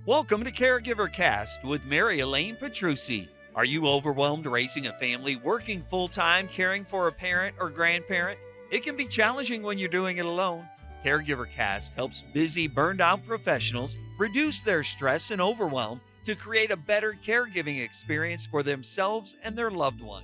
Welcome to Caregiver Cast with Mary Elaine. Are you overwhelmed raising a family, working full-time, caring for a parent or grandparent? It can be challenging when you're doing it alone. Caregiver Cast helps busy, burned-out professionals reduce their stress and overwhelm to create a better caregiving experience for themselves and their loved one.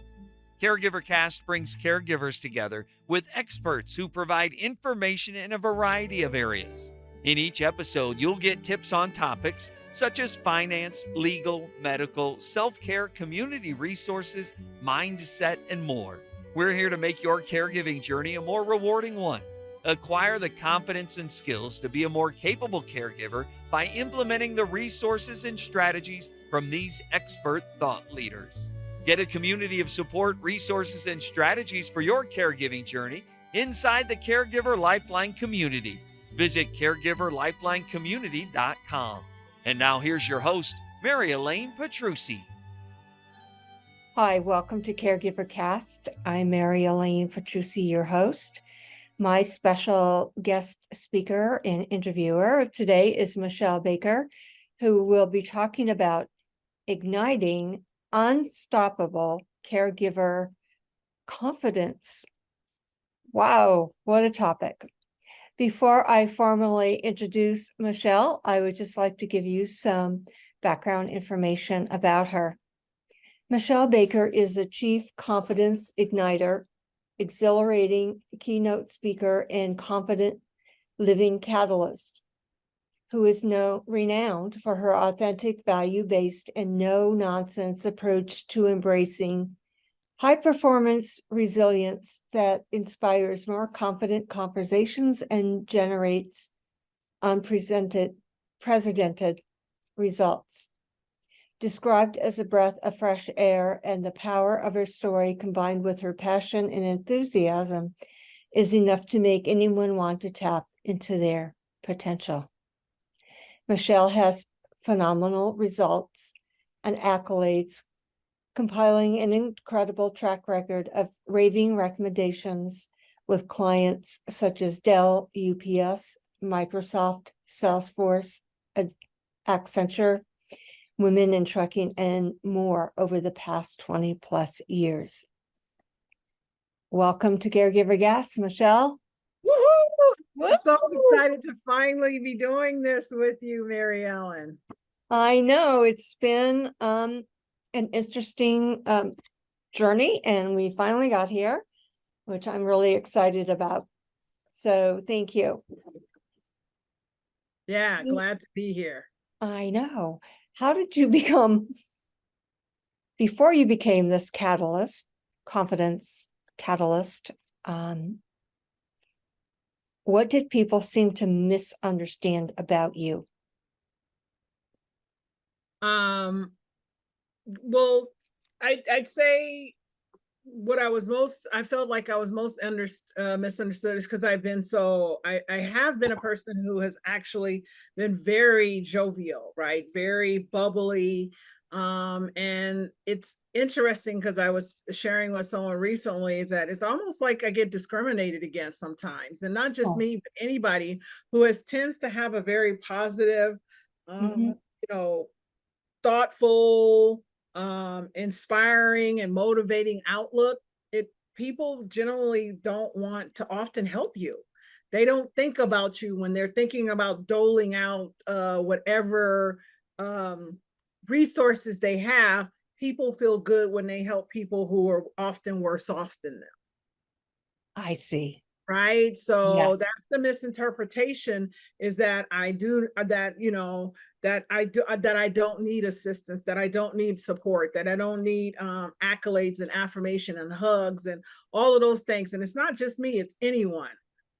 Caregiver Cast brings caregivers together with experts who provide information in a variety of areas. In each episode, you'll get tips on topics such as finance, legal, medical, self-care, community resources, mindset, and more. We're here to make your caregiving journey a more rewarding one. Acquire the confidence and skills to be a more capable caregiver by implementing the resources and strategies from these expert thought leaders. Get a community of support, resources, and strategies for your caregiving journey inside the Caregiver Lifeline community. Visit caregiverlifelinecommunity.com. And now here's your host, Mary Elaine. Hi, welcome to Caregiver Cast. I'm Mary Elaine, your host. My special guest speaker and interviewer today is Meshell Baker, who will be talking about igniting unstoppable caregiver confidence. Wow, what a topic. Before I formally introduce Meshell, I would just like to give you some background information about her. Meshell Baker is the Chief Confidence Igniter, Exhilarating Keynote Speaker, and Confident Living Catalyst, who is renowned for her authentic, value-based, and no-nonsense approach to embracing high-performance resilience that inspires more confident conversations and generates unprecedented results. Described as a breath of fresh air, and the power of her story combined with her passion and enthusiasm is enough to make anyone want to tap into their potential. Meshell has phenomenal results and accolades, compiling an incredible track record of raving recommendations with clients such as Dell, UPS, Microsoft, Salesforce, Accenture, Women in Trucking, and more over the past 20 plus years. Welcome to Caregiver Cast, Meshell. Woohoo! I'm so excited to finally be doing this with you, Mary Ellen. I know it's been an interesting journey, and we finally got here, which I'm really excited about. So thank you. Yeah, glad to be here. I know. How did you become, before you became this confidence catalyst, what did people seem to misunderstand about you? Well, I'd say what I felt like I was most misunderstood is because I have been a person who has actually been very jovial, right? Very bubbly. And it's interesting because I was sharing with someone recently that it's almost like I get discriminated against sometimes, and not just me, but anybody who tends to have a very positive, thoughtful, inspiring and motivating outlook. People generally don't want to often help you. They don't think about you when they're thinking about doling out whatever resources they have. People feel good when they help people who are often worse off than them. I see. Right. So yes. That's the misinterpretation, is that I don't need assistance, that I don't need support, that I don't need accolades and affirmation and hugs and all of those things. And it's not just me, it's anyone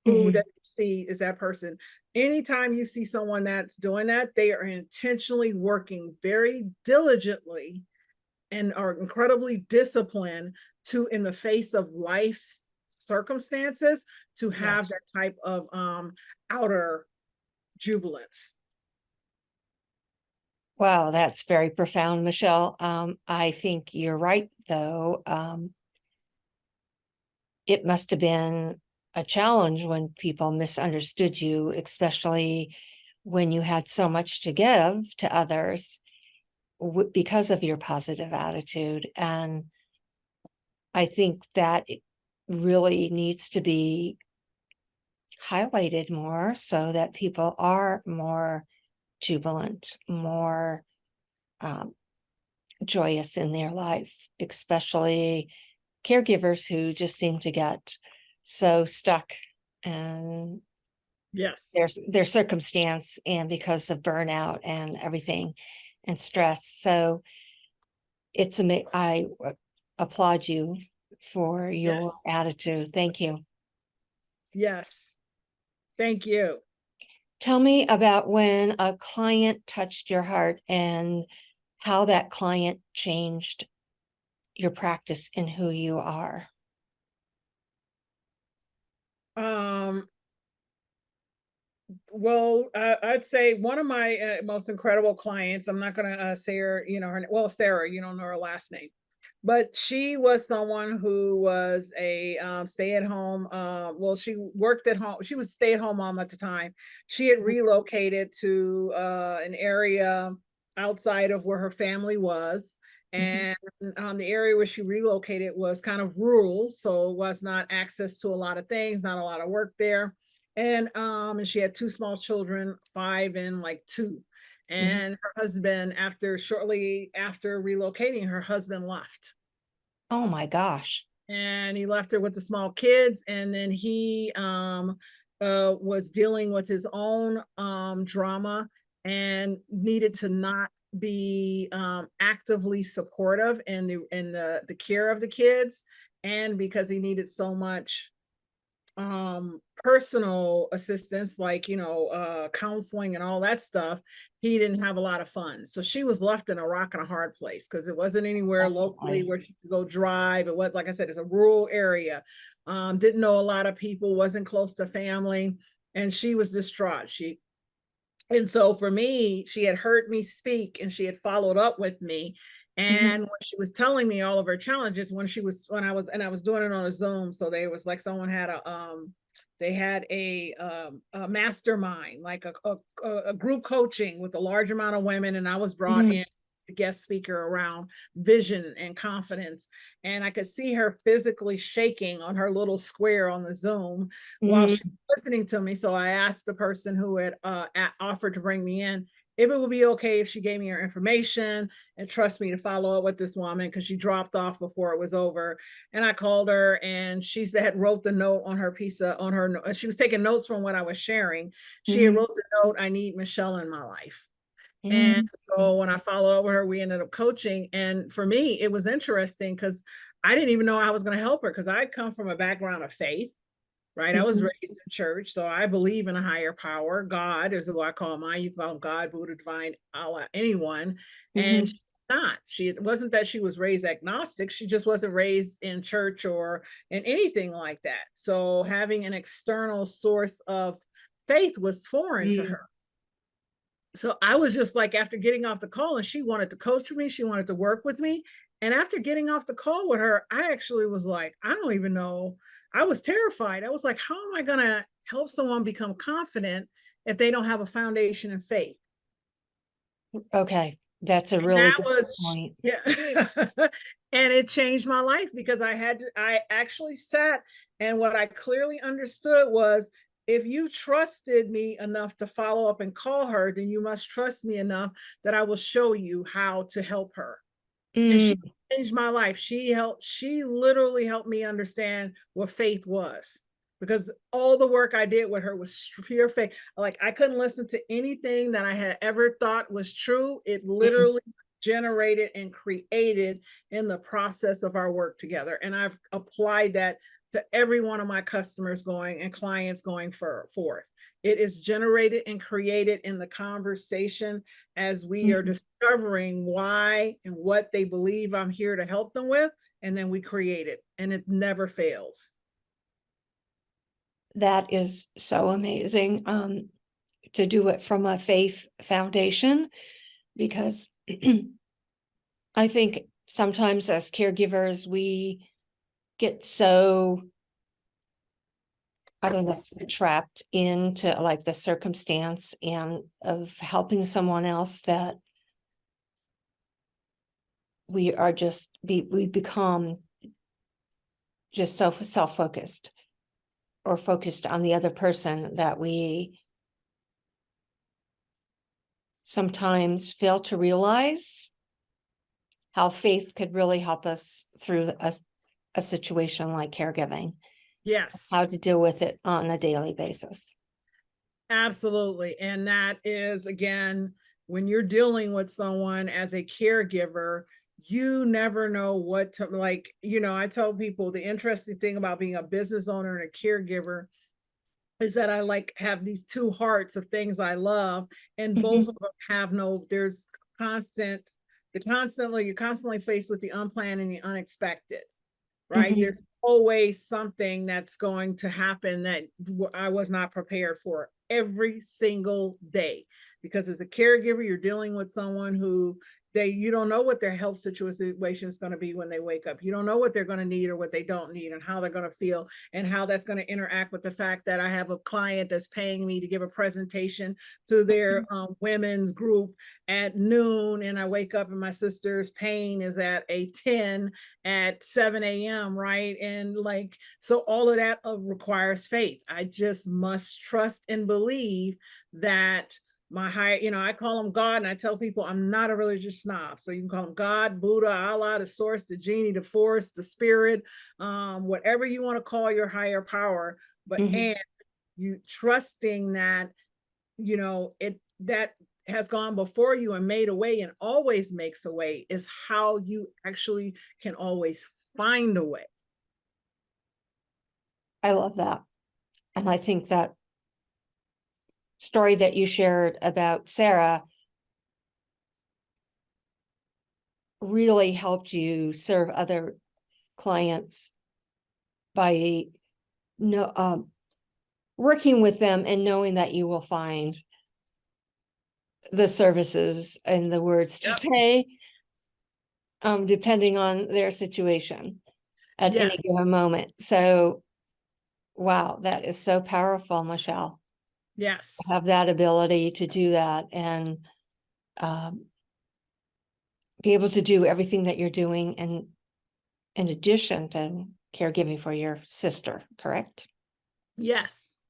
who that you see is that person. Anytime you see someone that's doing that, they are intentionally working very diligently and are incredibly disciplined to, in the face of life's circumstances, to have that type of outer jubilance. Wow, that's very profound, Meshell. I think you're right, though. It must have been a challenge when people misunderstood you, especially when you had so much to give to others because of your positive attitude. And I think that it really needs to be highlighted more so that people are more jubilant, more joyous in their life, especially caregivers who just seem to get so stuck in Yes. their circumstance and because of burnout and everything and stress. So it's I applaud you for your Yes. attitude. Thank you. Yes. Thank you. Tell me about when a client touched your heart and how that client changed your practice and who you are. Well, I'd say one of my most incredible clients, I'm not going to say her, Sarah, you don't know her last name, but she was someone who was a stay-at-home. She worked at home. She was a stay-at-home mom at the time. She had relocated to an area outside of where her family was. And the area where she relocated was kind of rural, so it was not access to a lot of things, not a lot of work there. And she had two small children, 5 and like 2. And her husband, shortly after relocating, her husband left. Oh my gosh. And he left her with the small kids. And then he was dealing with his own drama and needed to not be actively supportive in the care of the kids. And because he needed so much personal assistance, like counseling and all that stuff, he didn't have a lot of funds. So she was left in a rock and a hard place because it wasn't anywhere locally where she could go drive. It was, like I said, it's a rural area. Didn't know a lot of people, wasn't close to family, and she was distraught. And so for me, she had heard me speak and she had followed up with me. And when she was telling me all of her challenges, when I was doing it on a Zoom, so they was like someone had a mastermind, like a group coaching with a large amount of women, and I was brought in the guest speaker around vision and confidence. And I could see her physically shaking on her little square on the Zoom while she was listening to me. So I asked the person who had offered to bring me in if it would be okay if she gave me her information and trust me to follow up with this woman, because she dropped off before it was over. And I called her, and she wrote the note on her she was taking notes from what I was sharing. She had wrote the note, "I need Meshelle in my life." And so when I followed up with her, we ended up coaching. And for me, it was interesting because I didn't even know I was going to help her, because I come from a background of faith, right? I was raised in church, so I believe in a higher power. God is who I call mine. You can call him God, Buddha, divine, Allah, anyone. And she's not. It wasn't that she was raised agnostic. She just wasn't raised in church or in anything like that. So having an external source of faith was foreign to her. So I was just like, after getting off the call, and she wanted to coach with me, she wanted to work with me. And after getting off the call with her, I actually was like, I don't even know. I was terrified. I was like, how am I going to help someone become confident if they don't have a foundation in faith? Okay. That's a really good point. Yeah. And it changed my life, because I actually sat, and what I clearly understood was, if you trusted me enough to follow up and call her, then you must trust me enough that I will show you how to help her. And she changed my life. She literally helped me understand what faith was, because all the work I did with her was pure faith. Like, I couldn't listen to anything that I had ever thought was true. It literally generated and created in the process of our work together. And I've applied that to every one of my customers and clients going forth. It is generated and created in the conversation as we are discovering why and what they believe I'm here to help them with. And then we create it, and it never fails. That is so amazing to do it from a faith foundation, because I think sometimes as caregivers, we get so I don't know, trapped into like the circumstance and of helping someone else, that we are just we become just so self-focused or focused on the other person, that we sometimes fail to realize how faith could really help us through a situation like caregiving, Yes. how to deal with it on a daily basis. Absolutely. And that is, again, when you're dealing with someone as a caregiver, you never know what to, like, I tell people the interesting thing about being a business owner and a caregiver is that I like have these two hearts of things I love, and both of them have there's you're constantly faced with the unplanned and the unexpected, right? There's always something that's going to happen that I was not prepared for every single day, because as a caregiver, you're dealing with someone who you don't know what their health situation is going to be when they wake up. You don't know what they're going to need or what they don't need, and how they're going to feel, and how that's going to interact with the fact that I have a client that's paying me to give a presentation to their women's group at noon, and I wake up and my sister's pain is at a 10 at 7 a.m. right? And like, so all of that requires faith. I just must trust and believe that my higher, I call them God, and I tell people I'm not a religious snob. So you can call them God, Buddha, Allah, the source, the genie, the force, the spirit, whatever you want to call your higher power. But and you trusting that, that has gone before you and made a way and always makes a way, is how you actually can always find a way. I love that. And I think that story that you shared about Sarah really helped you serve other clients by working with them and knowing that you will find the services and the words to say, depending on their situation at any given moment. So, wow, that is so powerful, Meshell. Yes. Have that ability to do that and be able to do everything that you're doing, and in addition to caregiving for your sister, correct? Yes.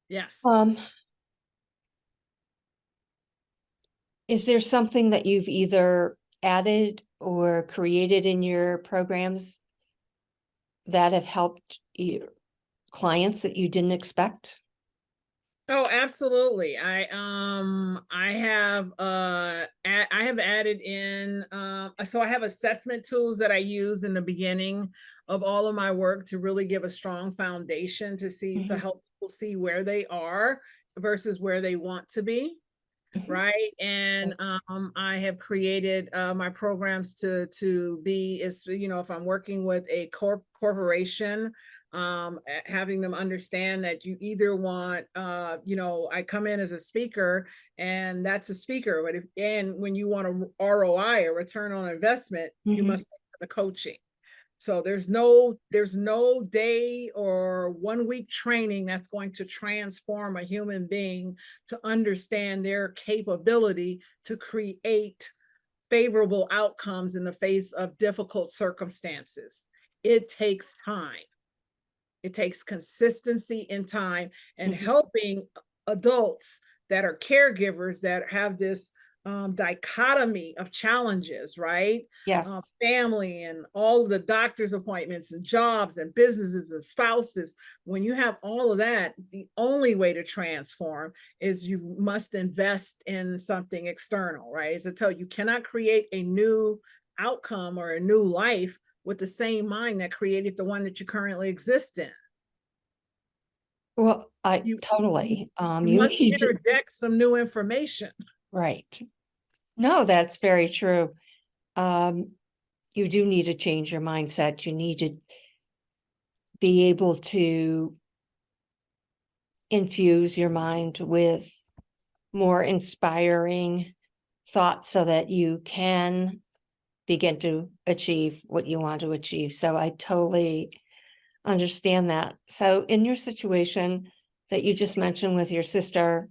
Yes. Is there something that you've either added or created in your programs that have helped your clients that you didn't expect? Oh, absolutely. I have added in so I have assessment tools that I use in the beginning of all of my work to really give a strong foundation to help people see where they are versus where they want to be. Right. And I have created my programs to be, if I'm working with a corporation, having them understand that you either want, I come in as a speaker, and that's a speaker, but when you want a ROI, a return on investment, you must pay for the coaching. So there's no day or 1 week training that's going to transform a human being to understand their capability to create favorable outcomes in the face of difficult circumstances. It takes time. It takes consistency in time, and helping adults that are caregivers that have this dichotomy of challenges, right? Yes. Family and all of the doctor's appointments and jobs and businesses and spouses. When you have all of that, the only way to transform is you must invest in something external, right? As I tell you, cannot create a new outcome or a new life with the same mind that created the one that you currently exist in. Well, totally. You must interject some new information. Right. No, that's very true. You do need to change your mindset. You need to be able to infuse your mind with more inspiring thoughts so that you can begin to achieve what you want to achieve. So I totally understand that. So in your situation that you just mentioned with your sister,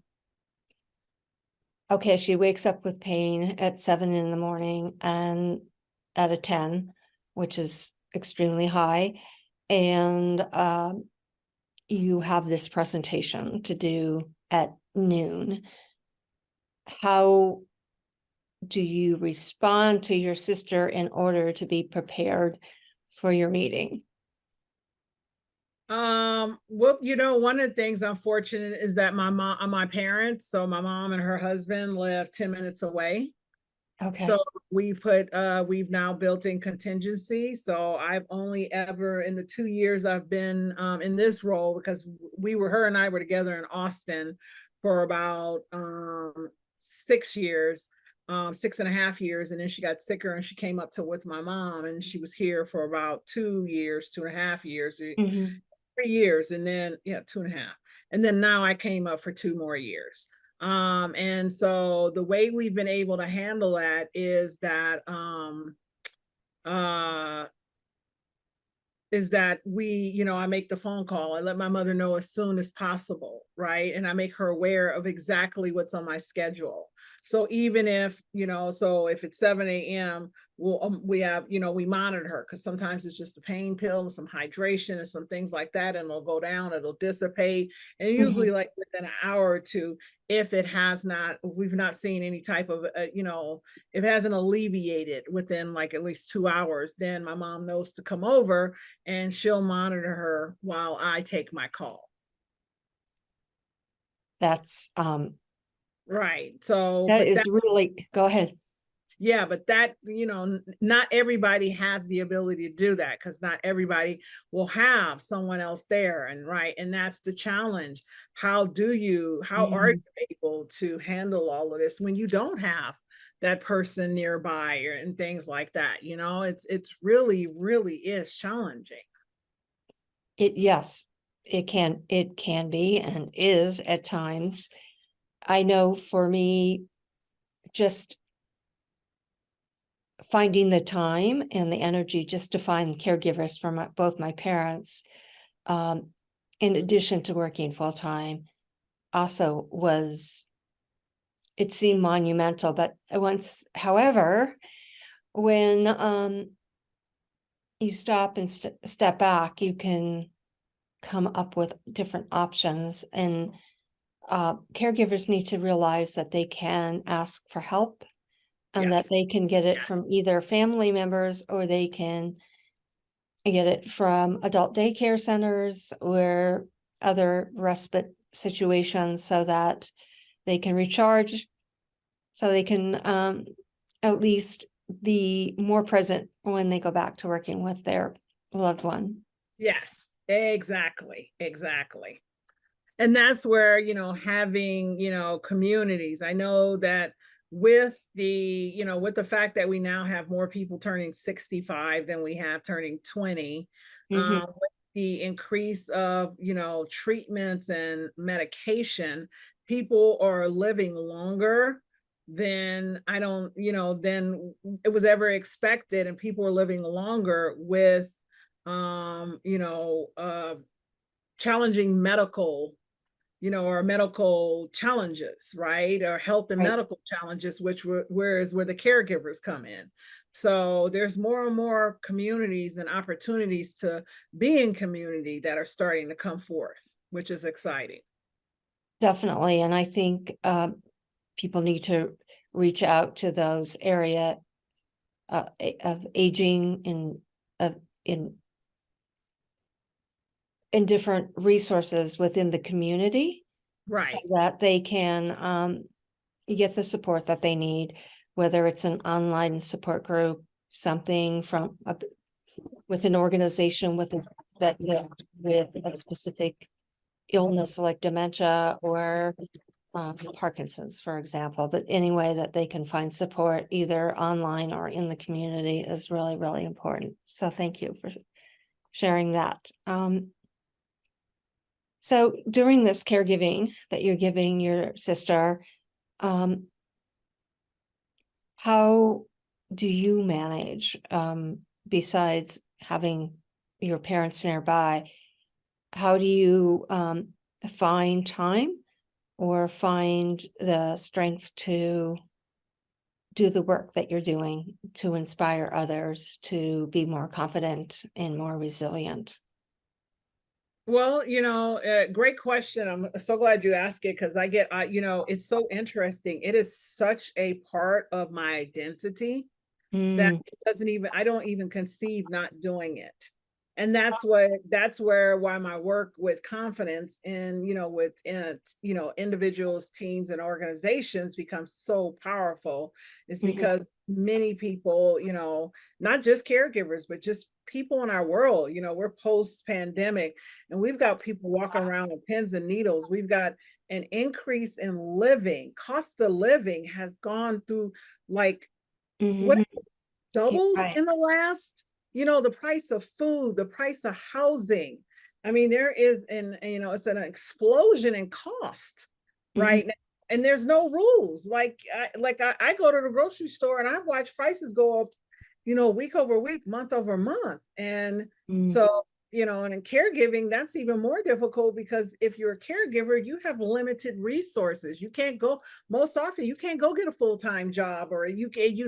okay, she wakes up with pain at 7 in the morning and at a 10, which is extremely high. And you have this presentation to do at noon. How do you respond to your sister in order to be prepared for your meeting? Well, one of the things unfortunate is that my parents, so my mom and her husband live 10 minutes away. Okay. So we've now built in contingency. So I've only ever, in the 2 years I've been in this role, because her and I were together in Austin for about 6 years, 6.5 years. And then she got sicker and she came up with my mom, and she was here for about 2 years, 2.5 years, Mm-hmm. 3 years. And then, 2.5. And then now I came up for 2 more years. And so the way we've been able to handle that is that I make the phone call. I let my mother know as soon as possible, right? And I make her aware of exactly what's on my schedule. So even if, so if it's 7 a.m., we monitor her, because sometimes it's just a pain pill, some hydration and some things like that, and it'll go down, it'll dissipate. And usually like within an hour or two, if we've not seen any type of, if it hasn't alleviated within like at least 2 hours, then my mom knows to come over and she'll monitor her while I take my call. That's right. So that is really, go ahead. Yeah, but that, not everybody has the ability to do that, because not everybody will have someone else there. And right. And that's the challenge. How are you able to handle all of this when you don't have that person nearby and things like that? It's really, really is challenging. Yes, it can be and is at times. I know for me, just finding the time and the energy just to find caregivers for both my parents, in addition to working full time, also it seemed monumental. But however, when you stop and step back, you can come up with different options. And caregivers need to realize that they can ask for help, and that they can get it from either family members, or they can get it from adult daycare centers or other respite situations, so that they can recharge, so they can at least be more present when they go back to working with their loved one. Yes, exactly. And that's where, having, communities. I know that with the fact that we now have more people turning 65 than we have turning 20, with the increase of, treatments and medication, people are living longer than than it was ever expected. And people are living longer with, challenging medical, or medical challenges, right? Or health and medical challenges, where the caregivers come in. So there's more and more communities and opportunities to be in community that are starting to come forth, which is exciting. Definitely. And I think people need to reach out to those area of aging in different resources within the community, right? So that they can get the support that they need, whether it's an online support group, something from with an organization with a specific illness like dementia or Parkinson's, for example. But any way that they can find support either online or in the community is really, really important. So thank you for sharing that. So during this caregiving that you're giving your sister, how do you manage, besides having your parents nearby, how do you find time or find the strength to do the work that you're doing to inspire others to be more confident and more resilient? Well, great question. I'm so glad you asked it because it's so interesting. It is such a part of my identity that Mm, I don't even conceive not doing it. And why my work with confidence and, individuals, teams, and organizations becomes so powerful is mhm, because many people, not just caregivers, but just people in our world, we're post pandemic and we've got people walking around with pins and needles. We've got an increase in living, cost of living has gone through like, what mhm. Yeah, doubled right. in the last, the price of food, the price of housing. I mean, there is it's an explosion in cost Mhm, right now. And there's no rules. I go to the grocery store and I watch prices go up, week over week, month over month. And mm, so, and in caregiving, that's even more difficult because if you're a caregiver, you have limited resources. You can't go most often you can't go get a full-time job, or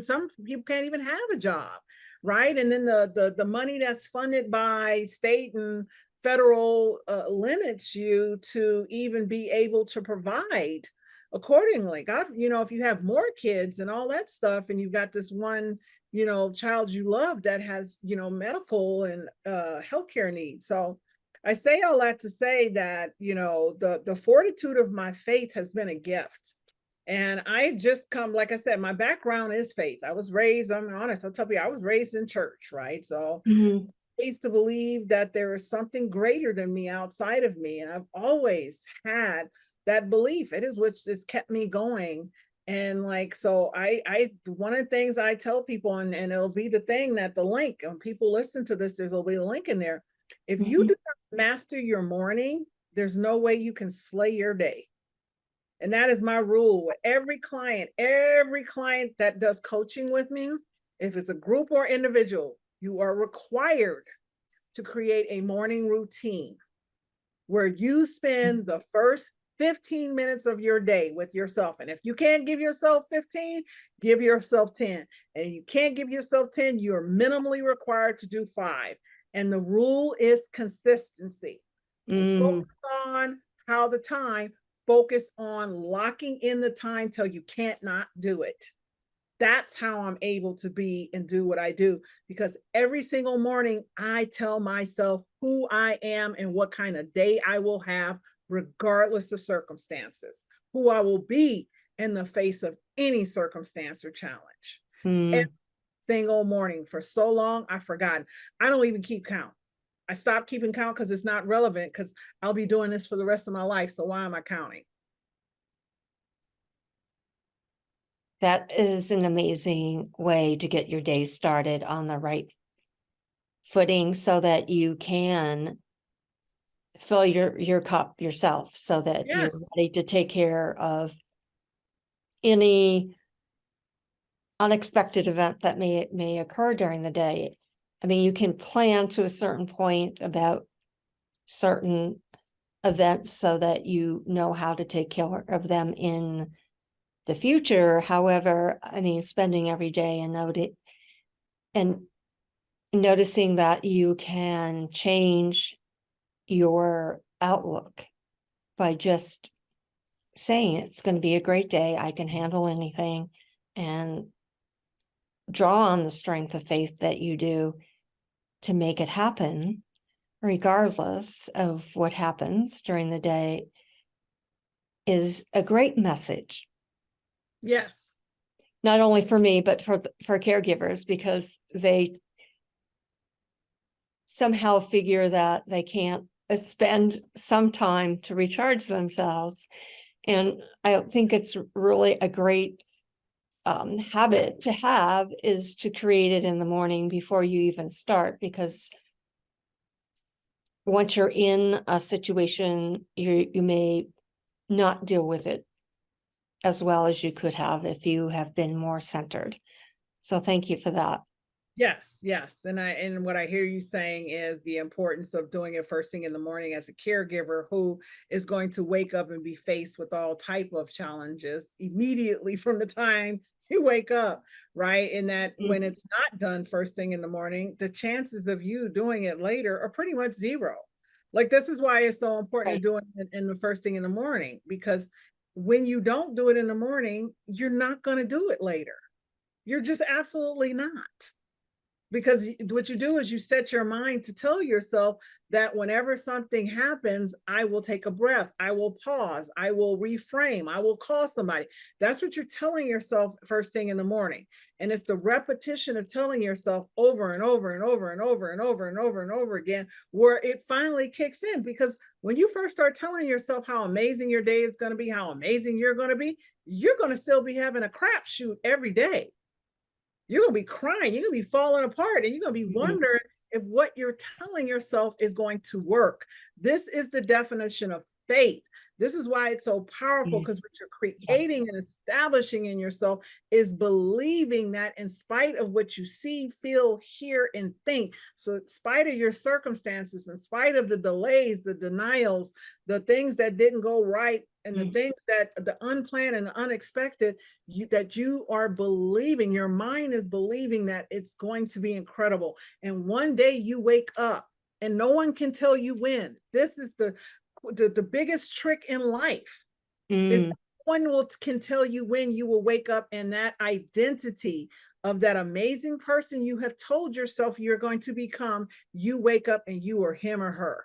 some people can't even have a job, right? And then the money that's funded by state and federal limits you to even be able to provide accordingly. God, if you have more kids and all that stuff and you've got this one child you love that has medical and healthcare needs. So I say all that to say that the fortitude of my faith has been a gift. And I just come, like I said, my background is faith. I was raised, I'm honest, I'll tell you, I was raised in church, right? So mhm, I used to believe that there is something greater than me outside of me. And I've always had that belief. It is which has kept me going. And so one of the things I tell people, and it'll be the thing that the link, when people listen to this, there's will be a link in there. If you mhm, do not master your morning, there's no way you can slay your day. And that is my rule with every client that does coaching with me, if it's a group or individual, you are required to create a morning routine where you spend the first 15 minutes of your day with yourself. And if you can't give yourself 15, give yourself 10. And you can't give yourself 10, you're minimally required to do 5. And the rule is consistency. Don't mm. focus on how the time, focus on locking in the time till you can't not do it. That's how I'm able to be and do what I do, because every single morning I tell myself who I am and what kind of day I will have, regardless of circumstances, who I will be in the face of any circumstance or challenge. Every Mm. single morning. For so long, I've forgotten. I don't even keep count. I stopped keeping count because it's not relevant, because I'll be doing this for the rest of my life. So why am I counting? That is an amazing way to get your day started on the right footing so that you can fill your cup yourself so that you're Yes. ready to take care of any unexpected event that may occur during the day. I mean, you can plan to a certain point about certain events so that you know how to take care of them in the future. However, I mean, spending every day and noticing that you can change your outlook by just saying it's going to be a great day, I can handle anything, and draw on the strength of faith that you do to make it happen, regardless of what happens during the day, is a great message, Yes. not only for me, but for caregivers, because they somehow figure that they can't spend some time to recharge themselves. And I think it's really a great habit to have, is to create it in the morning before you even start, because once you're in a situation, you may not deal with it as well as you could have if you have been more centered. So thank you for that. Yes, yes. And what I hear you saying is the importance of doing it first thing in the morning as a caregiver who is going to wake up and be faced with all type of challenges immediately from the time you wake up, right? And that when Mhm. it's not done first thing in the morning, the chances of you doing it later are pretty much zero. Like this is why it's so important to Right. do it in the first thing in the morning, because when you don't do it in the morning, you're not going to do it later. You're just absolutely not, because what you do is you set your mind to tell yourself that whenever something happens, I will take a breath, I will pause, I will reframe, I will call somebody. That's what you're telling yourself first thing in the morning. And it's the repetition of telling yourself over and over and over and over and over and over and over again where it finally kicks in. Because when you first start telling yourself how amazing your day is going to be, how amazing you're going to be, you're going to still be having a crapshoot every day. You're going to be crying, you're going to be falling apart, and you're going to be Mhm. wondering if what you're telling yourself is going to work. This is the definition of faith. This is why it's so powerful, Mhm. because what you're Yes. creating and establishing in yourself is believing that in spite of what you see, feel, hear, and think, so in spite of your circumstances, in spite of the delays, the denials, the things that didn't go right, and the Mhm. things that the unplanned and the unexpected, that you are believing, your mind is believing that it's going to be incredible. And one day you wake up and no one can tell you when. This is the biggest trick in life, is Mm. no one can tell you when you will wake up, and that identity of that amazing person you have told yourself you're going to become, you wake up and you are him or her.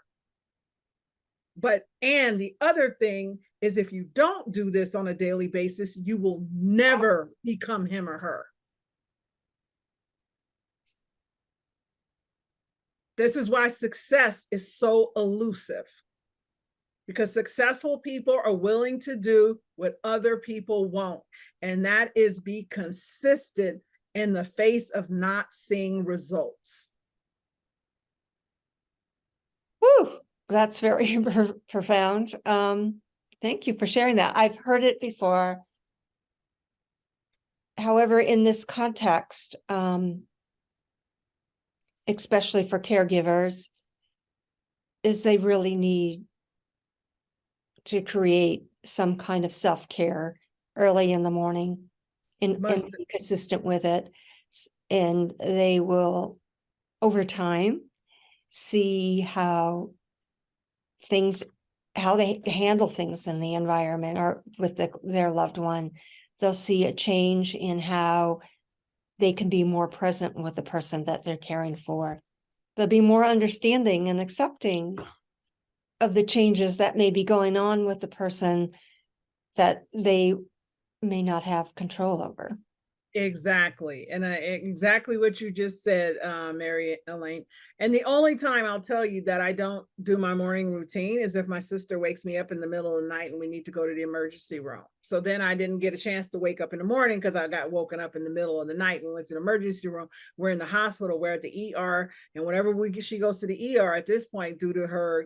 But, and the other thing is, if you don't do this on a daily basis, you will never become him or her. This is why success is so elusive, because successful people are willing to do what other people won't. And that is be consistent in the face of not seeing results. Whew, that's very profound. Thank you for sharing that. I've heard it before. However, in this context, especially for caregivers, is they really need to create some kind of self-care early in the morning and be consistent with it. And they will, over time, see how they handle things in the environment or with their loved one. They'll see a change in how they can be more present with the person that they're caring for. They'll be more understanding and accepting of the changes that may be going on with the person that they may not have control over. Exactly. And exactly what you just said, Mary Elaine. And the only time I'll tell you that I don't do my morning routine is if my sister wakes me up in the middle of the night and we need to go to the emergency room. So then I didn't get a chance to wake up in the morning because I got woken up in the middle of the night. We went to the emergency room. We're in the hospital. We're at the ER. And whenever she goes to the ER at this point, due to her,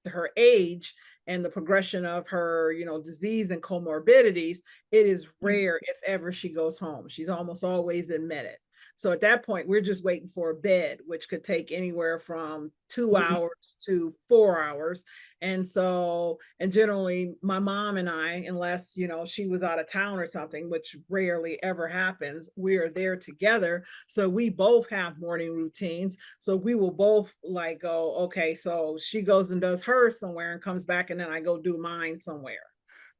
her age and the progression of her, disease and comorbidities, it is rare if ever she goes home. She's almost always admitted. So at that point, we're just waiting for a bed, which could take anywhere from 2 hours to 4 hours. And so, and generally my mom and I, unless, she was out of town or something, which rarely ever happens, we are there together. So we both have morning routines. So we will both like go, okay, so she goes and does hers somewhere and comes back, and then I go do mine somewhere.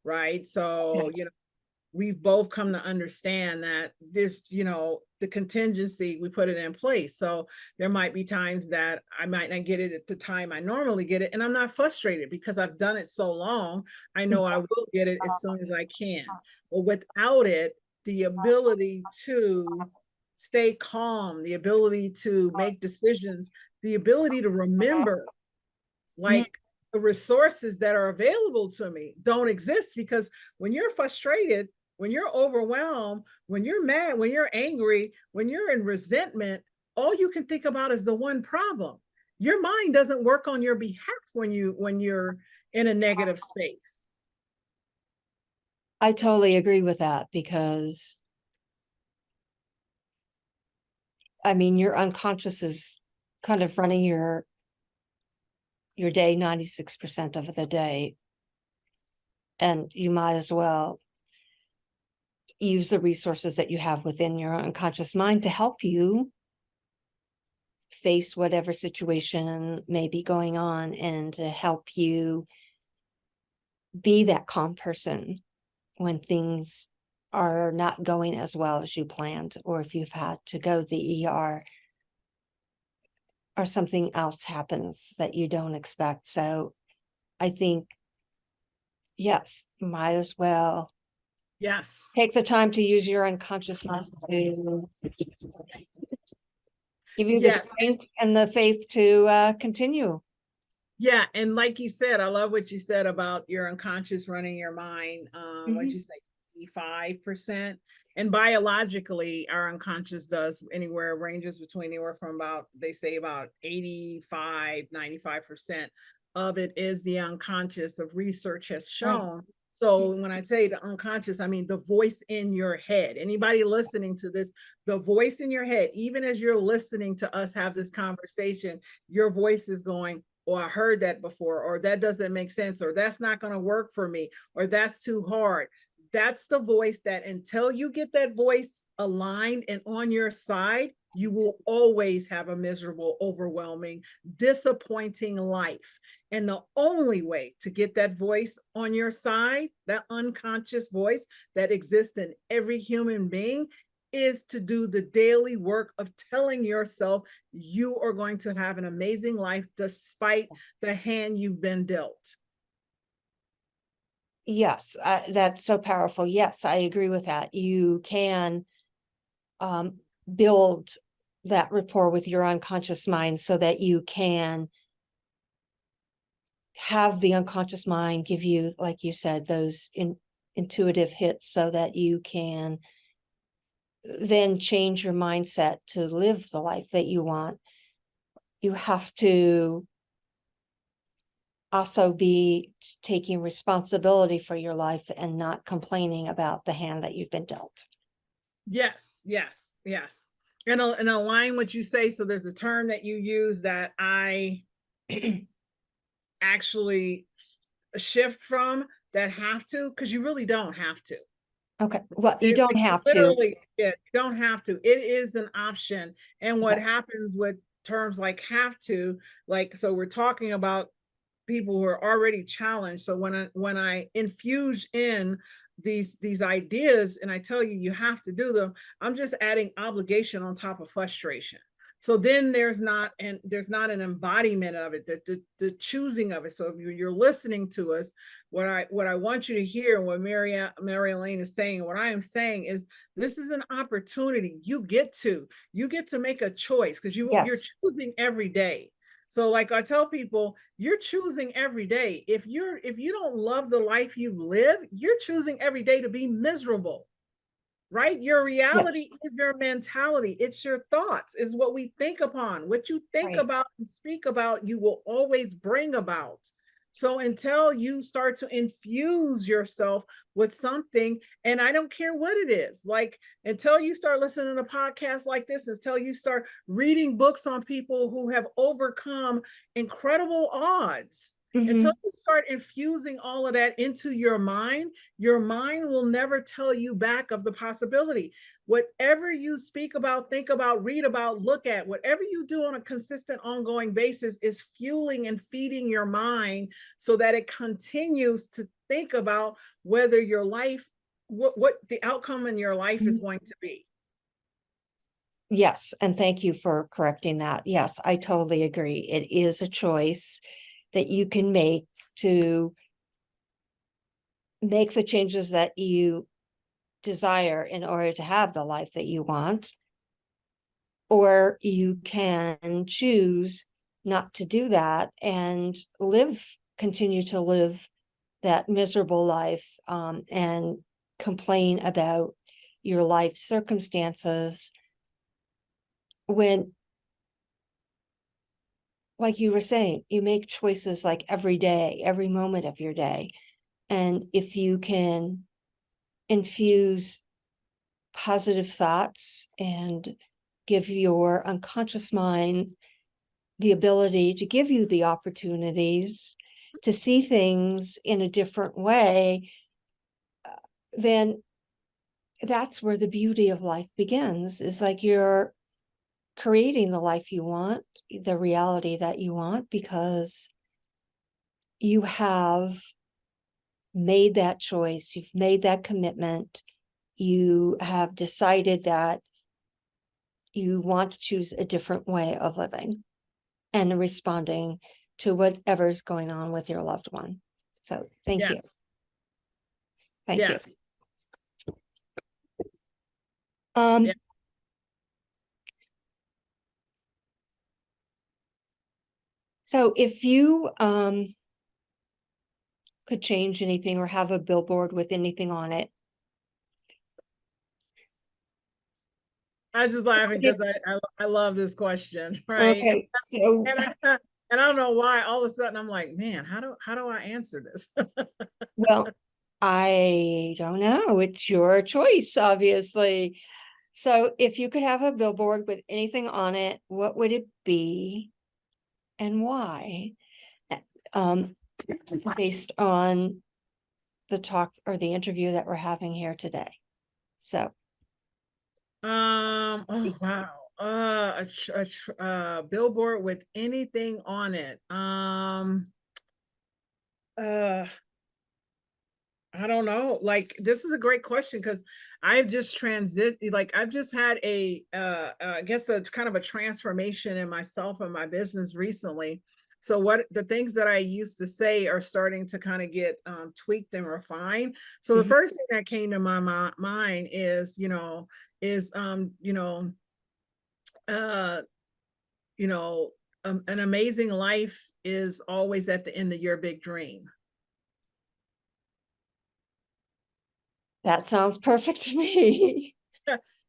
Right. So, we've both come to understand that this, the contingency, we put it in place. So there might be times that I might not get it at the time I normally get it. And I'm not frustrated because I've done it so long. I know I will get it as soon as I can. But without it, the ability to stay calm, the ability to make decisions, the ability to remember, Mhm. like, the resources that are available to me don't exist, because when you're frustrated, when you're overwhelmed, when you're mad, when you're angry, when you're in resentment, all you can think about is the one problem. Your mind doesn't work on your behalf when you're in a negative space. I totally agree with that because I mean, your unconscious is kind of running your day 96% of the day. And you might as well use the resources that you have within your unconscious mind to help you face whatever situation may be going on, and to help you be that calm person when things are not going as well as you planned, or if you've had to go to the ER or something else happens that you don't expect. So I think, yes, might as well Yes. take the time to use your unconscious mind to give you the Yes. strength and the faith to continue. Yeah, and like you said, I love what you said about your unconscious running your mind. What'd you say, 5%? And biologically, our unconscious does ranges between anywhere from about, they say about 85, 95% of it is the unconscious, of research has shown. So when I say the unconscious, I mean the voice in your head. Anybody listening to this, the voice in your head, even as you're listening to us have this conversation, your voice is going, or I heard that before, or that doesn't make sense, or that's not going to work for me, or that's too hard. That's the voice that, until you get that voice aligned and on your side, you will always have a miserable, overwhelming, disappointing life. And the only way to get that voice on your side, that unconscious voice that exists in every human being, is to do the daily work of telling yourself you are going to have an amazing life despite the hand you've been dealt. Yes, that's so powerful. Yes, I agree with that. You can build that rapport with your unconscious mind so that you can have the unconscious mind give you, like you said, those intuitive hits, so that you can then change your mindset to live the life that you want. You have to also be taking responsibility for your life and not complaining about the hand that you've been dealt. Yes, yes, yes. And align what you say. So there's a term that you use that I actually shift from, that have to, because you really don't have to. Okay, well, you don't have to. Literally, yeah, you don't have to. It is an option. And what Yes. happens with terms like have to, like, so we're talking about people who are already challenged. So when I infuse in these ideas and I tell you you have to do them, I'm just adding obligation on top of frustration. So then there's not an embodiment of it, the choosing of it. So if you're listening to us, what I want you to hear, what Mary Elaine is saying, what I am saying is, this is an opportunity. You get to make a choice, because you're choosing every day. So like I tell people, you're choosing every day. If you don't love the life you live, you're choosing every day to be miserable. Right? Your reality is your mentality. It's your thoughts, is what we think upon. What you think about and speak about, you will always bring about. So until you start to infuse yourself with something, and I don't care what it is, like until you start listening to podcasts like this, until you start reading books on people who have overcome incredible odds, until you start infusing all of that into your mind will never tell you back of the possibility. Whatever you speak about, think about, read about, look at, whatever you do on a consistent, ongoing basis is fueling and feeding your mind so that it continues to think about whether your life, what the outcome in your life is going to be. Yes, and thank you for correcting that. Yes, I totally agree. It is a choice that you can make to make the changes that you desire in order to have the life that you want, or you can choose not to do that and continue to live that miserable life, and complain about your life circumstances when, like you were saying, you make choices like every day, every moment of your day. And if you can infuse positive thoughts and give your unconscious mind the ability to give you the opportunities to see things in a different way, then that's where the beauty of life begins. Is like you're creating the life you want, the reality that you want, because you have made that choice, you've made that commitment, you have decided that you want to choose a different way of living and responding to whatever's going on with your loved one. So thank you. Thank you. Yeah. So if you could change anything or have a billboard with anything on it. I was just laughing because I love this question, right? Okay, so and I don't know why all of a sudden I'm like, man, how do I answer this? well, I don't know. It's your choice, obviously. So if you could have a billboard with anything on it, what would it be and why? Based on the talk or the interview that we're having here today. So oh wow. A billboard with anything on it. I don't know. Like, this is a great question because I've just I've just had I guess a kind of a transformation in myself and my business recently. So what the things that I used to say are starting to kind of get tweaked and refined. So the first thing that came to my mind is, an amazing life is always at the end of your big dream. that sounds perfect to me.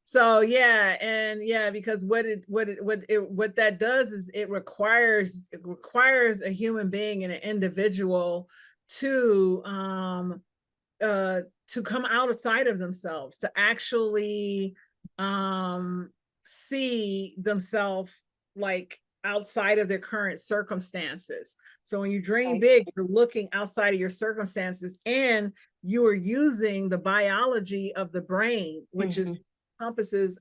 So yeah, and yeah, because what that does is it requires a human being and an individual to come outside of themselves, to actually see themselves like outside of their current circumstances. So when you dream big, you're looking outside of your circumstances, and you are using the biology of the brain, which is encompasses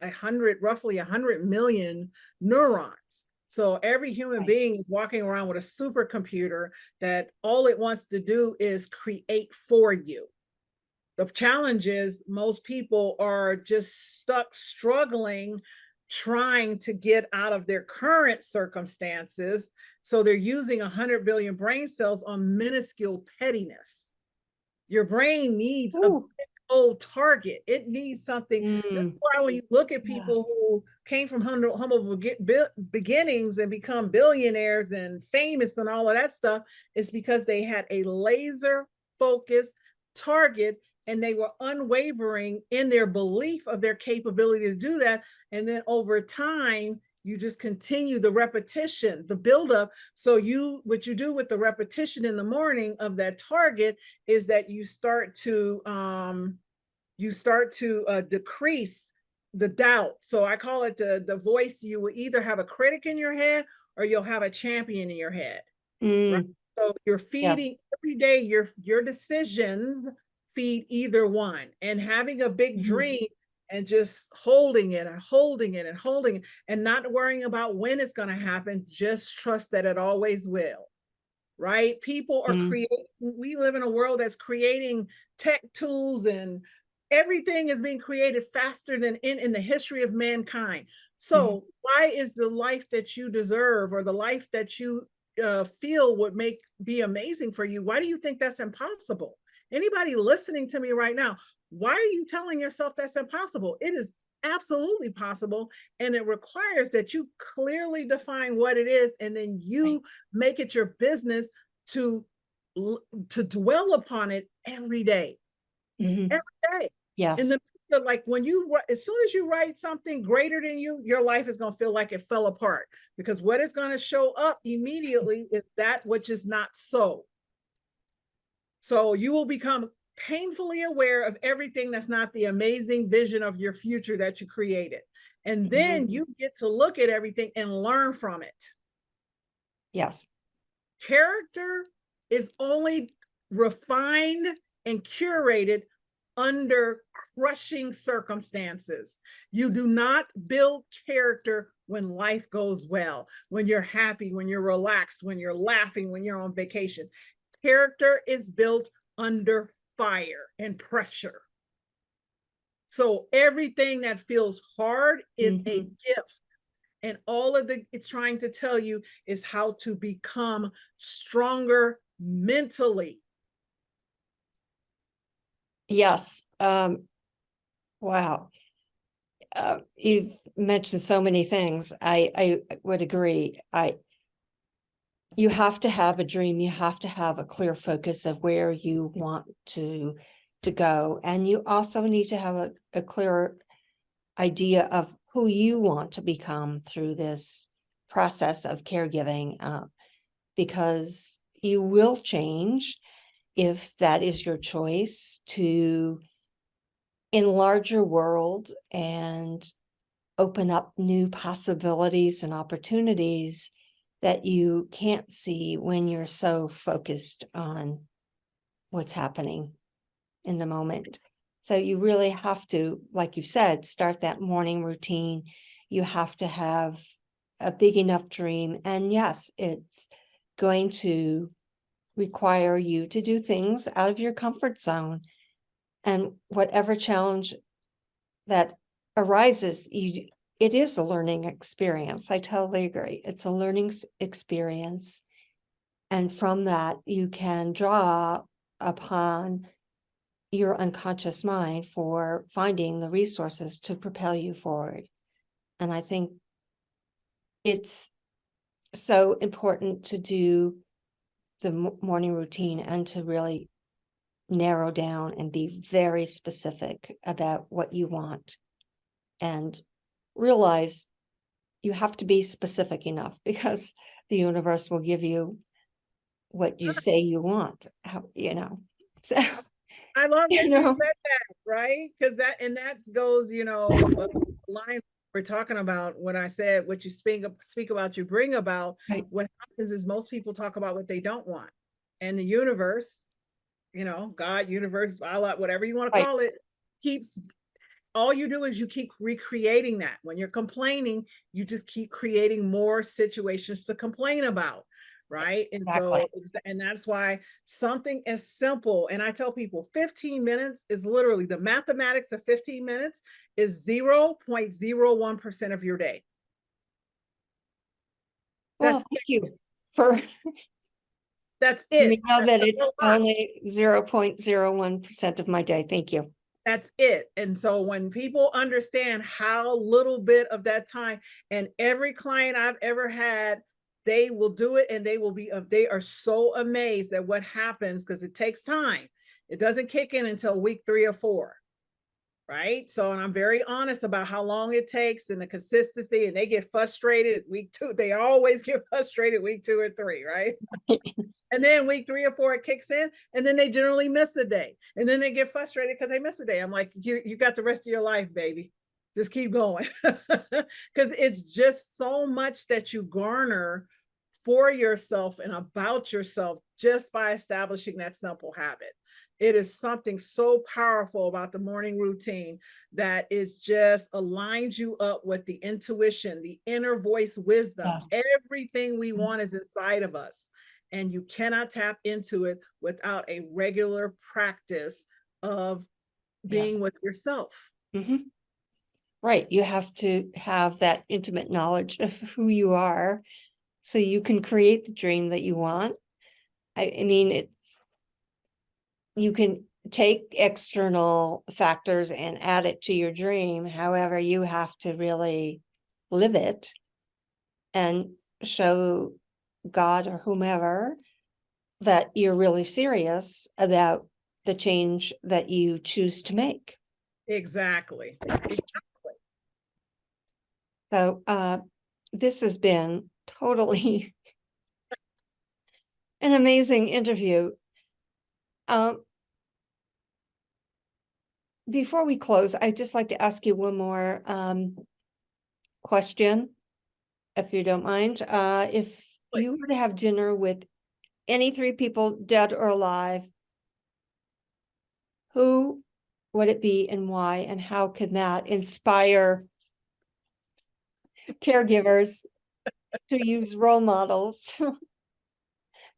roughly 100 million neurons. So every human being is walking around with a supercomputer that all it wants to do is create for you. The challenge is most people are just stuck struggling, trying to get out of their current circumstances. So they're using 100 billion brain cells on minuscule pettiness. Your brain needs a big old target. It needs something. That's why when you look at people who came from humble beginnings and become billionaires and famous and all of that stuff, it's because they had a laser focused target and they were unwavering in their belief of their capability to do that. And then over time, you just continue the repetition, the buildup. So what you do with the repetition in the morning of that target is that you start to decrease the doubt. So I call it the voice. You will either have a critic in your head or you'll have a champion in your head. Right? So you're feeding every day, your decisions feed either one, and having a big dream and just holding it and holding it and holding it and not worrying about when it's going to happen. Just trust that it always will. Right? People are creating, we live in a world that's creating tech tools, and everything is being created faster than in the history of mankind. So why is the life that you deserve, or the life that you feel would be amazing for you, why do you think that's impossible? Anybody listening to me right now, why are you telling yourself that's impossible? It is absolutely possible, and it requires that you clearly define what it is, and then you make it your business to dwell upon it every day. Every day. Yes. In the like when as soon as you write something greater than you, your life is going to feel like it fell apart, because what is going to show up immediately is that which is not so. So you will become painfully aware of everything that's not the amazing vision of your future that you created. And then you get to look at everything and learn from it. Yes. Character is only refined and curated under crushing circumstances. You do not build character when life goes well, when you're happy, when you're relaxed, when you're laughing, when you're on vacation. Character is built under fire and pressure. So everything that feels hard is a gift. And all of it's trying to tell you is how to become stronger mentally. Yes. Wow. You've mentioned so many things. I would agree. You have to have a dream. You have to have a clear focus of where you want to go. And you also need to have a clear idea of who you want to become through this process of caregiving, because you will change if that is your choice to enlarge your world and open up new possibilities and opportunities that you can't see when you're so focused on what's happening in the moment. So you really have to, like you said, start that morning routine. You have to have a big enough dream. And yes, it's going to require you to do things out of your comfort zone. And whatever challenge that arises, it is a learning experience. I totally agree. It's a learning experience. And from that, you can draw upon your unconscious mind for finding the resources to propel you forward. And I think it's so important to do the morning routine and to really narrow down and be very specific about what you want, and realize you have to be specific enough, because the universe will give you what you say you want. So I love that you know, said that, right? Because that goes, a line we're talking about when I said what you speak about, you bring about. right. What happens is most people talk about what they don't want. And the universe, God, universe, Allah, whatever you want to Right. call it, keeps, all you do is you keep recreating that. When you're complaining, you just keep creating more situations to complain about. Right. And Exactly. and that's why something as simple, and I tell people 15 minutes is literally the mathematics of 15 minutes is 0.01% of your day. Well, thank you for that's letting it. me know That's that a it's lot. only 0.01% of my day. Thank you. That's it. And so when people understand how little bit of that time, and every client I've ever had, they will do it, and they are so amazed at what happens, because it takes time. It doesn't kick in until week 3 or 4. Right. So, and I'm very honest about how long it takes and the consistency, and they get frustrated at week 2. They always get frustrated week 2 or 3. Right. And then week 3 or 4, it kicks in, and then they generally miss a day, and then they get frustrated because they miss a day. I'm like, you got the rest of your life, baby. Just keep going. Because it's just so much that you garner for yourself and about yourself just by establishing that simple habit. It is something so powerful about the morning routine that it just aligns you up with the intuition, the inner voice wisdom. Yeah. Everything we want is inside of us. And you cannot tap into it without a regular practice of being with yourself. Right. You have to have that intimate knowledge of who you are so you can create the dream that you want. I mean, you can take external factors and add it to your dream. However, you have to really live it and show God or whomever that you're really serious about the change that you choose to make. Exactly. So this has been totally an amazing interview. before we close, I'd just like to ask you one more question, if you don't mind. If you were to have dinner with any three people, dead or alive, who would it be and why, and how can that inspire caregivers to use role models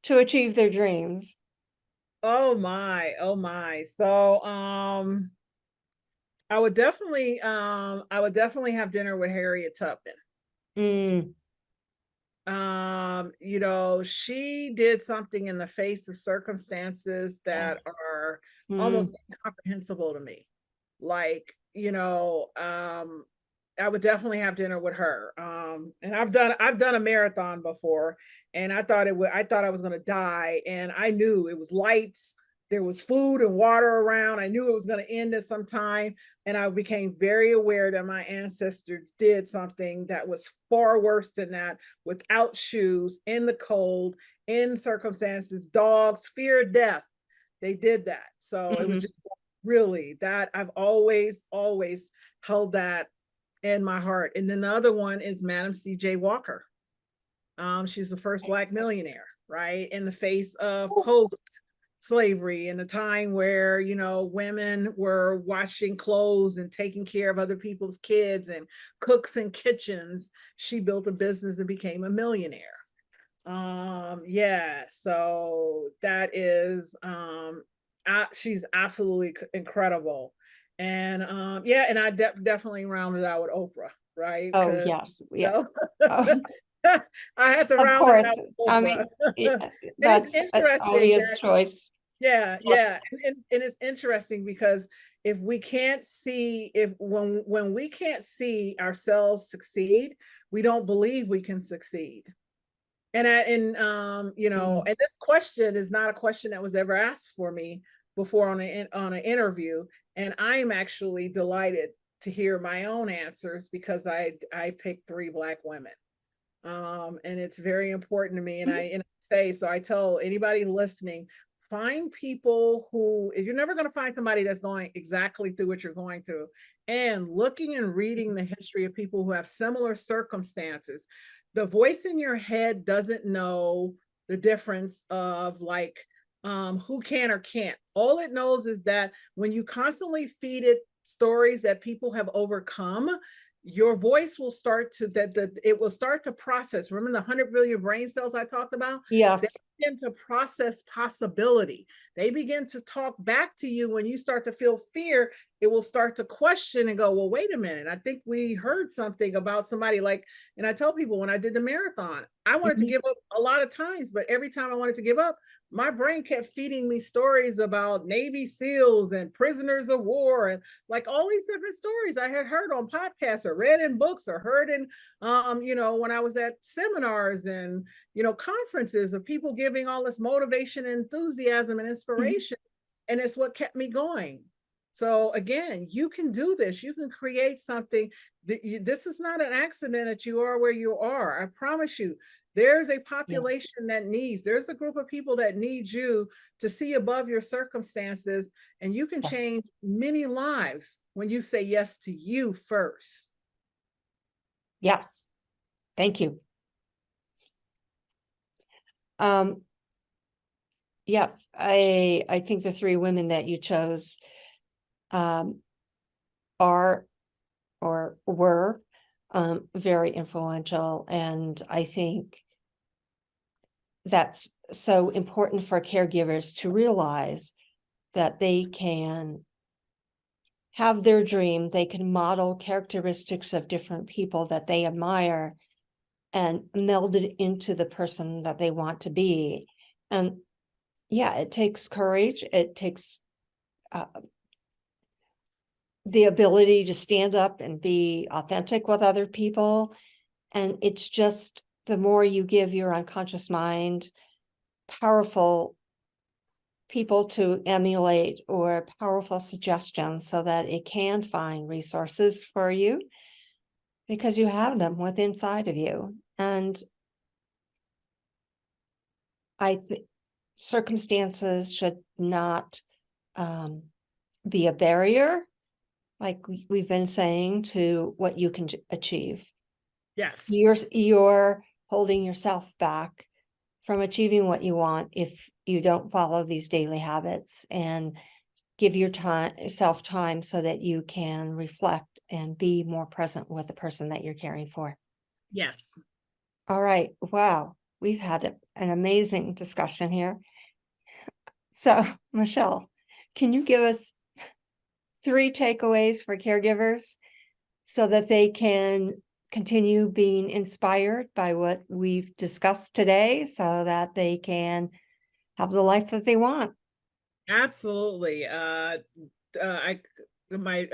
to achieve their dreams? Oh my, oh my. So I would definitely have dinner with Harriet Tubman. Mm, You know, she did something in the face of circumstances that yes. are Mm, almost incomprehensible to me. Like, you know, I would definitely have dinner with her. And I've done a marathon before, and I thought I was gonna die, and I knew it was lights, there was food and water around. I knew it was gonna end at some time. And I became very aware that my ancestors did something that was far worse than that, without shoes, in the cold, in circumstances, dogs, fear of death. They did that. So it was mhm. just really that I've always held that in my heart. And then the other one is Madam C.J. Walker. She's the first Black millionaire, right? In the face of post slavery, in a time where, you know, women were washing clothes and taking care of other people's kids and cooks in kitchens. She built a business and became a millionaire. Yeah, so that is she's absolutely incredible. And yeah, and I definitely rounded out with Oprah, right? Oh, Because yes. you Yeah. know, Oh, I had to of round it out course. with I Oprah. mean, yeah, And it's that's an interesting obvious that choice. yeah, Yes. yeah. And it's interesting because if we can't see, if when we can't see ourselves succeed, we don't believe we can succeed. And you know, Mm, and this question is not a question that was ever asked for me before on an interview, and I am actually delighted to hear my own answers because I picked 3 Black women. And it's very important to me. And mhm. I say, so I tell anybody listening, find people who, if you're never going to find somebody that's going exactly through what you're going through, and looking and reading the history of people who have similar circumstances. The voice in your head doesn't know the difference of like who can or can't. All it knows is that when you constantly feed it stories that people have overcome, your voice will start to it will start to process. Remember the 100 billion brain cells I talked about? They Yes. begin to process possibility. They begin to talk back to you when you start to feel fear. It will start to question and go, well, wait a minute. I think we heard something about somebody like, and I tell people when I did the marathon, I wanted to Mhm. give up a lot of times, but every time I wanted to give up, my brain kept feeding me stories about Navy SEALs and prisoners of war and like all these different stories I had heard on podcasts or read in books or heard in you know, when I was at seminars and, you know, conferences of people giving all this motivation and enthusiasm and Mhm. inspiration. And it's what kept me going. So again, you can do this. You can create something. This is not an accident that you are where you are. I promise you, there's a Yeah. population that needs, there's a group of people that need you to see above your circumstances, and you can Yes. change many lives when you say yes to you first. Yes. Thank you. Um, yes, I think the 3 women that you chose um are or were very influential, and I think that's so important for caregivers to realize that they can have their dream, they can model characteristics of different people that they admire and meld it into the person that they want to be. And yeah, it takes courage. It takes uh, the ability to stand up and be authentic with other people. And it's just the more you give your unconscious mind powerful people to emulate or powerful suggestions so that it can find resources for you because you have them within inside of you. And I think circumstances should not be a barrier like we've been saying, to what you can achieve. Yes. You're holding yourself back from achieving what you want if you don't follow these daily habits and give yourself time so that you can reflect and be more present with the person that you're caring for. Yes. All right. Wow. We've had an amazing discussion here. So, Meshelle, can you give us 3 takeaways for caregivers so that they can continue being inspired by what we've discussed today so that they can have the life that they want? Absolutely. I my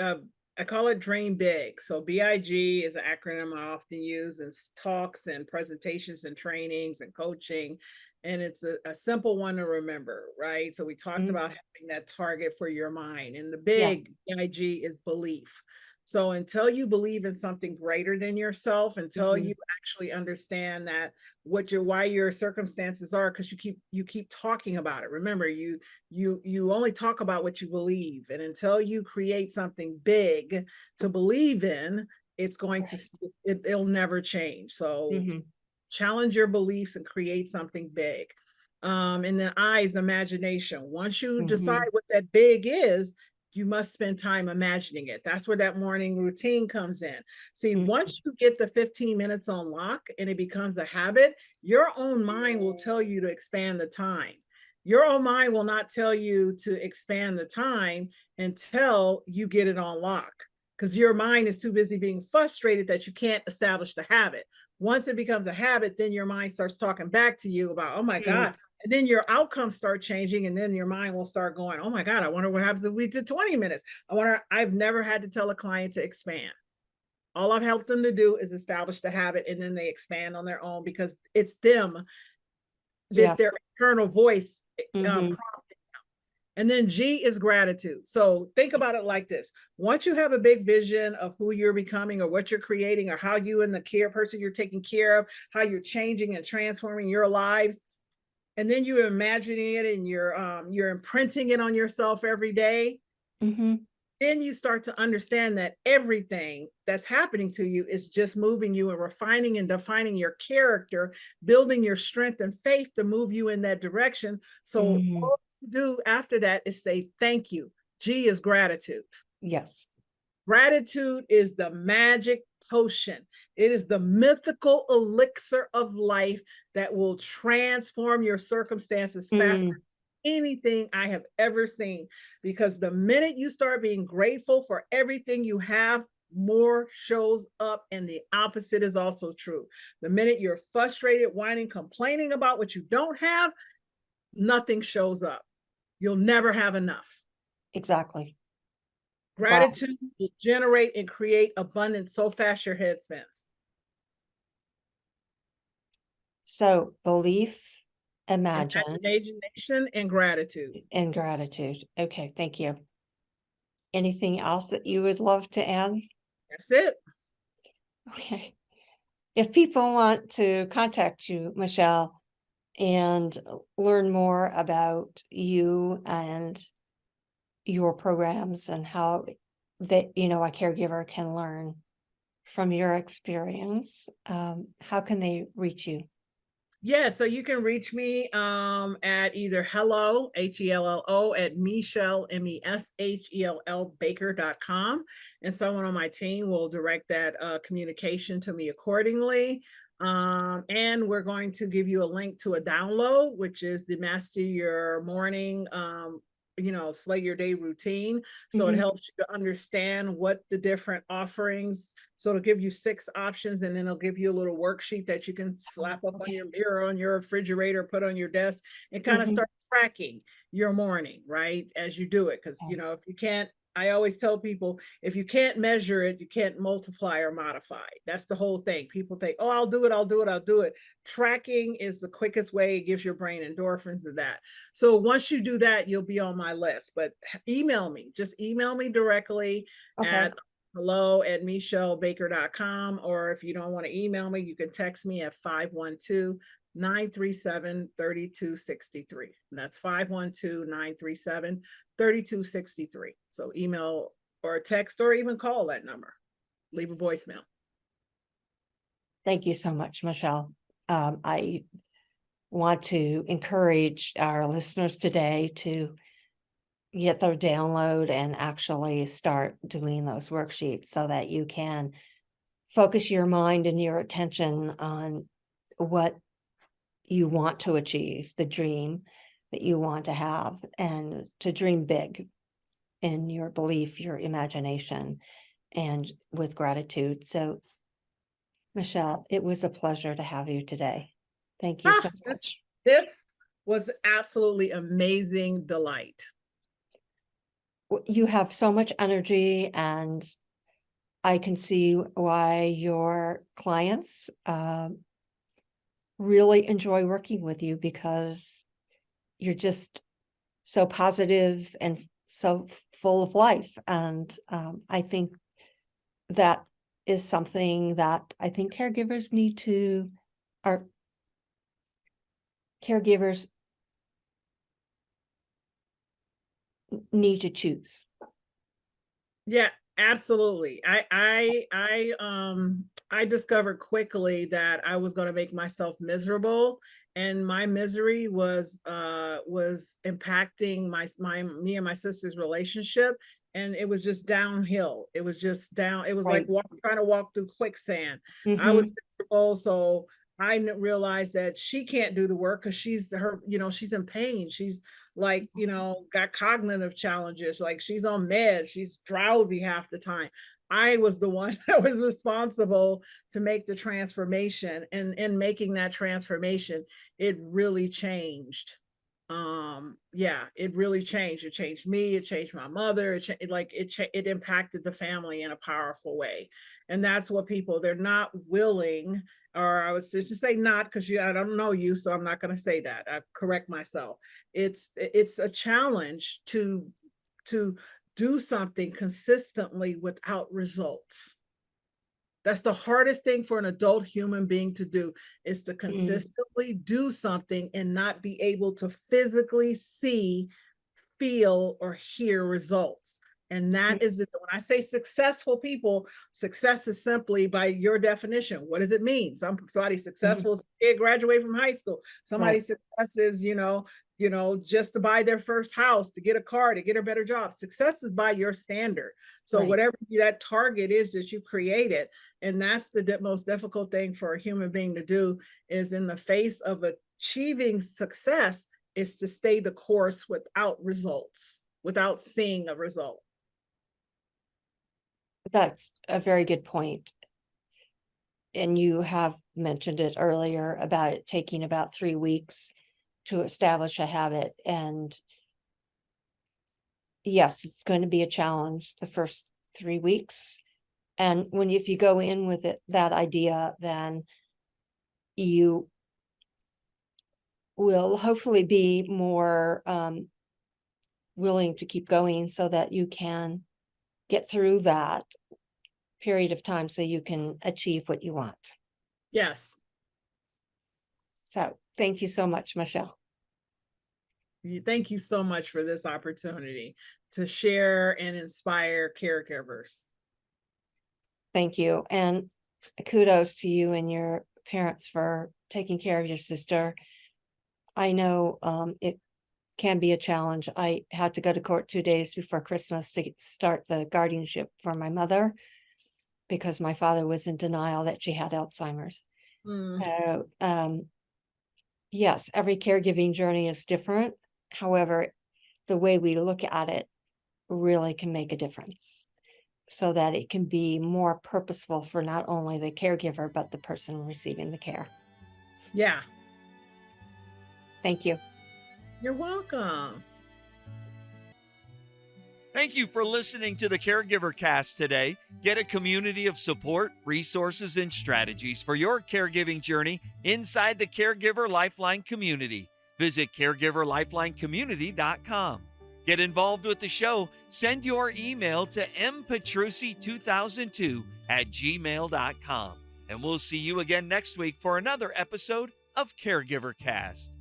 I call it Dream Big. So BIG is an acronym I often use in talks and presentations and trainings and coaching. And it's a simple one to remember, right? So we talked about having that target for your mind. And the big BIG is belief. So until you believe in something greater than yourself, until you actually understand that why your circumstances are, because you keep talking about it. Remember, you only talk about what you believe, and until you create something big to believe in, it's going to it'll never change. So challenge your beliefs and create something big. And then I is imagination. Once you decide what that big is, you must spend time imagining it. That's where that morning routine comes in. See, once you get the 15 minutes on lock and it becomes a habit, your own mind will tell you to expand the time. Your own mind will not tell you to expand the time until you get it on lock, because your mind is too busy being frustrated that you can't establish the habit. Once it becomes a habit, then your mind starts talking back to you about, oh my God. And then your outcomes start changing, and then your mind will start going, oh my God, I wonder what happens if we did 20 minutes. I've never had to tell a client to expand. All I've helped them to do is establish the habit, and then they expand on their own, because it's them. This their internal voice prompting. And then G is gratitude. So think about it like this. Once you have a big vision of who you're becoming or what you're creating or how you and the care person you're taking care of, how you're changing and transforming your lives, and then you're imagining it and you're imprinting it on yourself every day, then you start to understand that everything that's happening to you is just moving you and refining and defining your character, building your strength and faith to move you in that direction. So all you do after that is say thank you. G is gratitude. Yes. Gratitude is the magic potion. It is the mythical elixir of life that will transform your circumstances faster than anything I have ever seen. Because the minute you start being grateful for everything you have, more shows up, and the opposite is also true. The minute you're frustrated, whining, complaining about what you don't have, nothing shows up. You'll never have enough. Exactly. Gratitude will generate and create abundance so fast your head spins. So belief, imagination, and gratitude. And gratitude. Okay, thank you. Anything else that you would love to add? That's it. Okay. If people want to contact you, Meshelle, and learn more about you and your programs and how that, a caregiver can learn from your experience, how can they reach you? Yeah, so you can reach me at either hello, HELLO, at Meshell, MESHELL Baker.com. And someone on my team will direct that communication to me accordingly. And we're going to give you a link to a download, which is the Master Your Morning slay your day routine. So it helps you to understand what the different offerings. So it'll give you 6 options, and then it'll give you a little worksheet that you can slap up on your mirror, on your refrigerator, put on your desk, and kind of start tracking your morning, right, as you do it. Because if you can't, I always tell people, if you can't measure it, you can't multiply or modify. That's the whole thing. People think, oh, I'll do it. Tracking is the quickest way. It gives your brain endorphins to that. So once you do that, you'll be on my list. But just email me directly at hello@meshellbaker.com. Or if you don't want to email me, you can text me at 512-937-3263. And that's 512-937-3263. So email or text or even call that number. Leave a voicemail. Thank you so much, Meshelle. I want to encourage our listeners today to get their download and actually start doing those worksheets so that you can focus your mind and your attention on what you want to achieve, the dream that you want to have, and to dream big in your belief, your imagination, and with gratitude. So, Meshelle, it was a pleasure to have you today. Thank you so much. This was absolutely amazing delight. You have so much energy, and I can see why your clients really enjoy working with you, because you're just so positive and so full of life. And I think that is something that I think caregivers need to choose. Yeah, absolutely. I discovered quickly that I was going to make myself miserable, and my misery was impacting me and my sister's relationship, and it was just downhill. It was just down. It was Right. like trying to walk through quicksand. Mhm. I was miserable, so I realized that she can't do the work because she's in pain. She's like, got cognitive challenges, like she's on meds, she's drowsy half the time. I was the one that was responsible to make the transformation, and in making that transformation, it really changed. It really changed. It changed me, it changed my mother, it impacted the family in a powerful way. And that's what they're not willing, or I would just say not, because I don't know you, so I'm not going to say that. I correct myself. It's a challenge to do something consistently without results. That's the hardest thing for an adult human being to do, is to consistently do something and not be able to physically see, feel, or hear results. And that is when I say successful people, success is simply, by your definition, what does it mean? Somebody successful is a kid graduate from high school. Somebody's success is, just to buy their first house, to get a car, to get a better job. Success is by your standard. So whatever that target is that you created, and that's the most difficult thing for a human being to do, is in the face of achieving success, is to stay the course without results, without seeing a result. That's a very good point. And you have mentioned it earlier about it taking about 3 weeks to establish a habit. And yes, it's going to be a challenge the first 3 weeks. And if you go in with that idea, then you will hopefully be more willing to keep going, so that you can get through that period of time so you can achieve what you want. Yes. So thank you so much, Meshelle. Thank you so much for this opportunity to share and inspire caregivers. Thank you. And kudos to you and your parents for taking care of your sister. I know it can be a challenge. I had to go to court 2 days before Christmas to start the guardianship for my mother, because my father was in denial that she had Alzheimer's. So, yes, every caregiving journey is different. However, the way we look at it really can make a difference, so that it can be more purposeful for not only the caregiver, but the person receiving the care. Yeah. Thank you. You're welcome. Thank you for listening to the Caregiver Cast today. Get a community of support, resources, and strategies for your caregiving journey inside the Caregiver Lifeline community. Visit caregiverlifelinecommunity.com. Get involved with the show. Send your email to mpetrusi2002@gmail.com. And we'll see you again next week for another episode of Caregiver Cast.